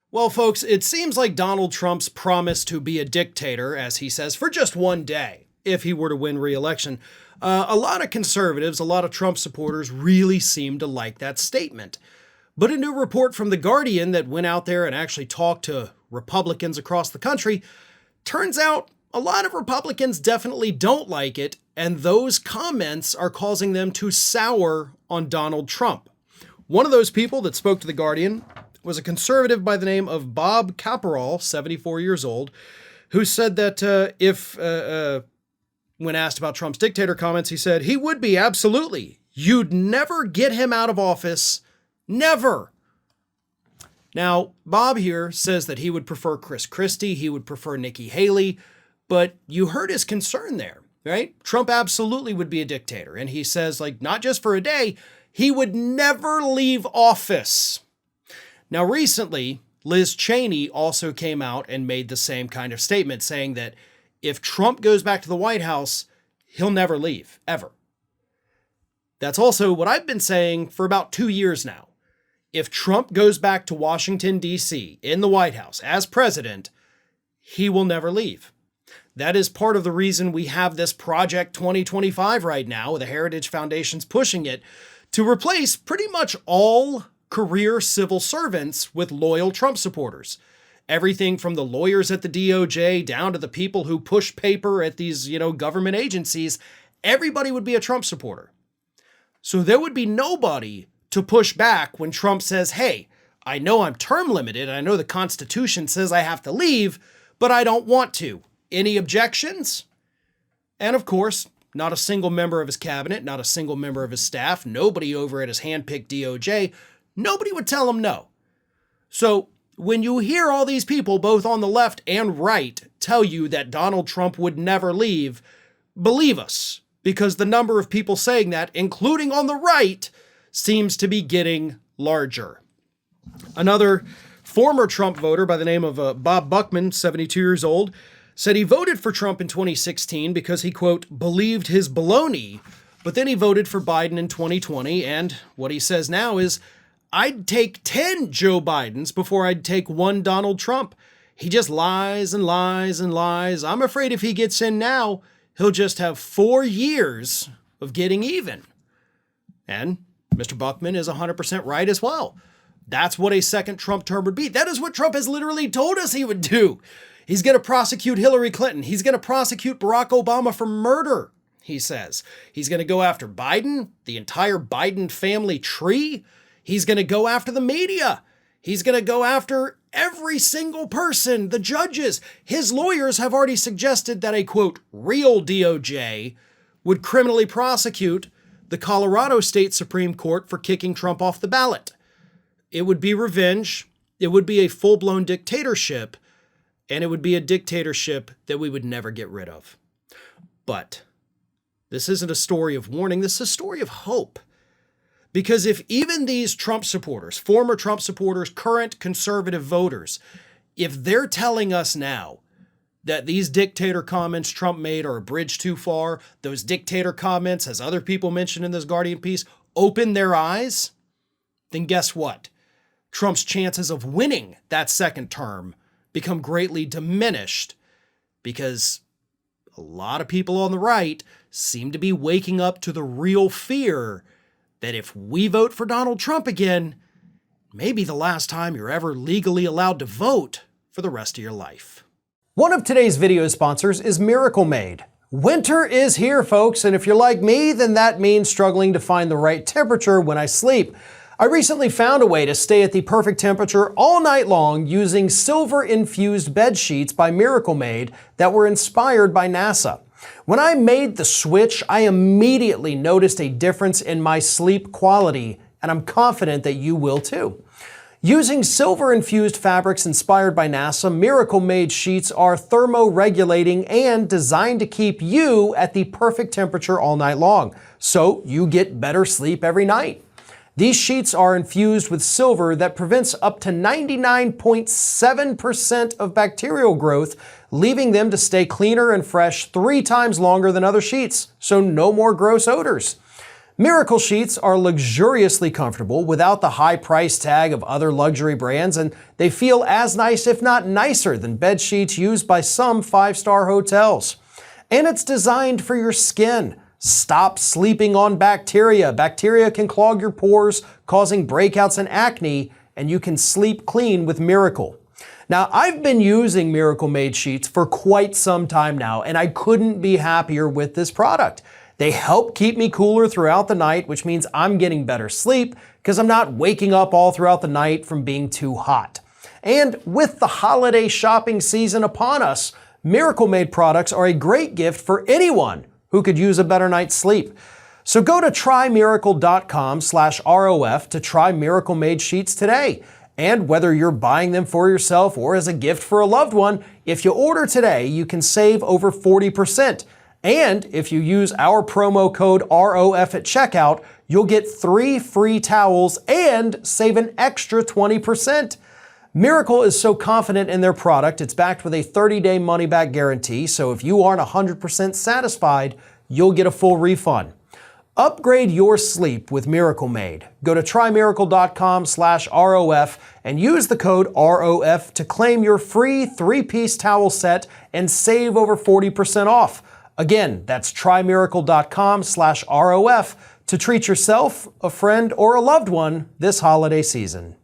Well, folks, it seems like Donald Trump's promise to be a dictator, as he says, for just one day, if he were to win re-election, a lot of conservatives, a lot of Trump supporters really seem to like that statement. But a new report from The Guardian that went out there and actually talked to Republicans across the country, turns out a lot of Republicans definitely don't like it, and those comments are causing them to sour on Donald Trump. One of those people that spoke to The Guardian was a conservative by the name of Bob Caporal, 74 years old, who said that when asked about Trump's dictator comments, he said he would be, absolutely. You'd never get him out of office. Never. Now, Bob here says that he would prefer Chris Christie, he would prefer Nikki Haley, but you heard his concern there, right? Trump absolutely would be a dictator. And he says, like, not just for a day, he would never leave office. Now, recently, Liz Cheney also came out and made the same kind of statement, saying that if Trump goes back to the White House, he'll never leave, ever. That's also what I've been saying for about 2 years now. If Trump goes back to Washington, D.C., in the White House as president, he will never leave. That is part of the reason we have this Project 2025 right now, the Heritage Foundation's pushing it, to replace pretty much all career civil servants with loyal Trump supporters. Everything from the lawyers at the DOJ down to the people who push paper at these, government agencies, everybody would be a Trump supporter. So there would be nobody to push back when Trump says, hey, I know I'm term limited, I know the Constitution says I have to leave, but I don't want to. Any objections? And of course, not a single member of his cabinet, not a single member of his staff, nobody over at his handpicked DOJ, nobody would tell him no. So when you hear all these people, both on the left and right, tell you that Donald Trump would never leave, believe us, because the number of people saying that, including on the right, seems to be getting larger. Another former Trump voter by the name of Bob Buckman, 72 years old, said he voted for Trump in 2016 because he, quote, believed his baloney, but then he voted for Biden in 2020, and what he says now is, I'd take 10 Joe Bidens before I'd take one Donald Trump. He just lies and lies and lies. I'm afraid if he gets in now, he'll just have 4 years of getting even. And Mr. Buckman is 100% right as well. That's what a second Trump term would be. That is what Trump has literally told us he would do. He's going to prosecute Hillary Clinton. He's going to prosecute Barack Obama for murder, he says. He's going to go after Biden, the entire Biden family tree. He's going to go after the media. He's going to go after every single person, the judges. His lawyers have already suggested that a, quote, real DOJ would criminally prosecute the Colorado State Supreme Court for kicking Trump off the ballot. It would be revenge. It would be a full-blown dictatorship, and it would be a dictatorship that we would never get rid of. But this isn't a story of warning. This is a story of hope. Because if even these Trump supporters, former Trump supporters, current conservative voters, if they're telling us now that these dictator comments Trump made are a bridge too far, those dictator comments, as other people mentioned in this Guardian piece, open their eyes, then guess what? Trump's chances of winning that second term become greatly diminished because a lot of people on the right seem to be waking up to the real fear that if we vote for Donald Trump again, maybe the last time you're ever legally allowed to vote for the rest of your life. One of today's video sponsors is Miracle Made. Winter is here, folks, and if you're like me, then that means struggling to find the right temperature when I sleep. I recently found a way to stay at the perfect temperature all night long using silver-infused bed sheets by Miracle Made that were inspired by NASA. When I made the switch, I immediately noticed a difference in my sleep quality, and I'm confident that you will too. Using silver-infused fabrics inspired by NASA, Miracle Made sheets are thermoregulating and designed to keep you at the perfect temperature all night long, so you get better sleep every night. These sheets are infused with silver that prevents up to 99.7% of bacterial growth, leaving them to stay cleaner and fresh 3 times longer than other sheets, so no more gross odors. Miracle sheets are luxuriously comfortable without the high price tag of other luxury brands, and they feel as nice, if not nicer, than bed sheets used by some 5-star hotels. And it's designed for your skin. Stop sleeping on bacteria. Bacteria can clog your pores, causing breakouts and acne, and you can sleep clean with Miracle. Now, I've been using Miracle Made sheets for quite some time now, and I couldn't be happier with this product. They help keep me cooler throughout the night, which means I'm getting better sleep because I'm not waking up all throughout the night from being too hot. And with the holiday shopping season upon us, Miracle Made products are a great gift for anyone who could use a better night's sleep. So go to trymiracle.com/ROF to try Miracle Made sheets today. And whether you're buying them for yourself or as a gift for a loved one, if you order today, you can save over 40%. And if you use our promo code ROF at checkout, you'll get 3 free towels and save an extra 20%. Miracle is so confident in their product, it's backed with a 30-day money-back guarantee, so if you aren't 100% satisfied, you'll get a full refund. Upgrade your sleep with Miracle Made. Go to trymiracle.com/ROF and use the code ROF to claim your free 3-piece towel set and save over 40% off. Again, that's trymiracle.com/ROF to treat yourself, a friend, or a loved one this holiday season.